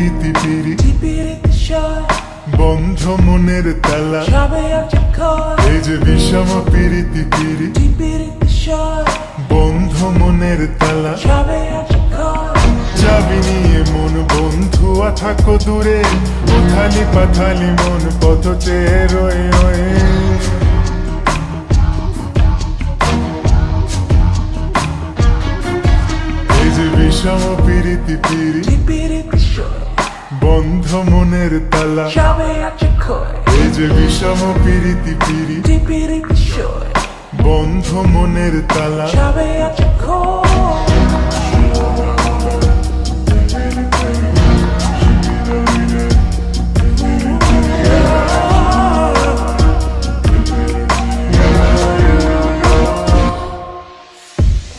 পিরিতি পিরি বন্ধ মনের তালা এই যে বিষম পিরিতি পিরি বন্ধ মনের তালা চাবি নিয়ে মন বন্ধু থাকো দূরে উথালি পাথালি মন পথ চেয়ে রয়ে রয়ে এই যে বিষম পিরিতি পিরি বন্ধ মনের তালা এই যে বিষম পিরিতি পিরি বন্ধ মনের তালা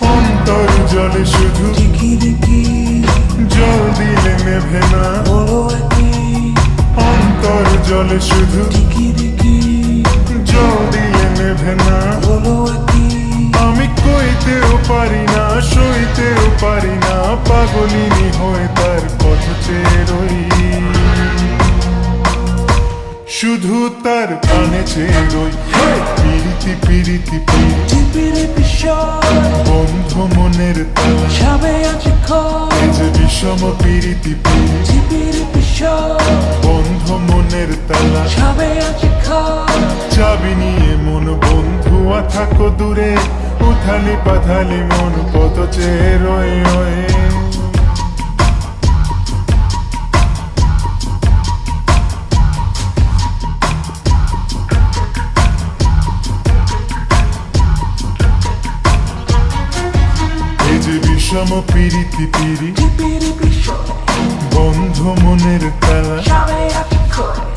অন্তর জলে শুধু জল দিলে নেভে না অন্তর জলে শুধু জল দিলে নেভে না আমি কইতেও পারি না সইতেও পারি না পাগলিনী হয়ে তার পথ চেয়ে রই শুধু তার কানে চেয়ে রই পিরিতি পিরিতি পিরিতি বন্ধ মনের তালা এই যে বিষম পিরিতি পিরি বন্ধ মনের তালা চাবি নিয়ে মন বন্ধু থাকো দূরে উথালি পাথালি মন পথ চেয়ে রয়ে রয়ে এই যে বিষম পিরিতি পিরি বন্ধ মনের তালা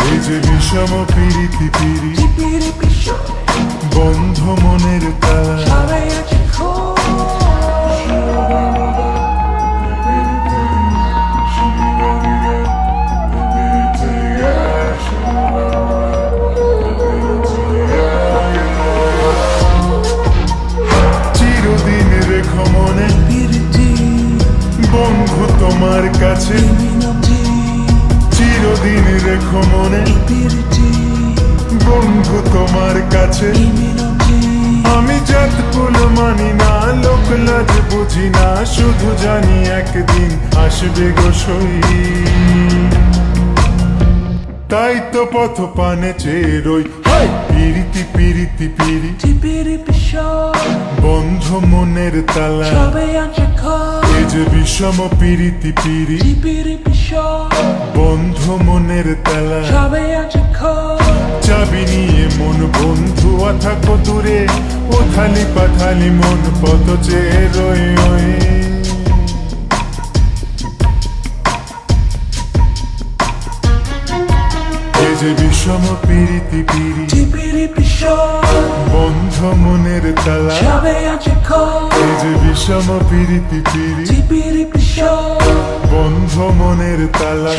এই যে বিষম পিরিতি পিরি বন্ধ মনের তালা চিরদিন রেখো মনে বন্ধু তোমার কাছে চিরদিন রেখো মনে বন্ধু তোমার কাছে আমি জাত কুল মানি না লোক লাজ বুঝি না শুধু জানি একদিন আসবে গো সই তাই তো পথ পানে চেয়ে রই পিরিতি পিরিতি পিরি বন্ধ মনের তালা এই যে বিষম পিরিতি পিরি বন্ধ মনের তালা চাবি নিয়ে মন বন্ধু থাকো দূরে উথালি পাথালি মন পথ চেয়ে রয়ে রয়ে এই যে বিষম পিরিতি পিরি বন্ধ মনের তালা এই যে বিষম পিরিতি পিরি বন্ধ মনের তালা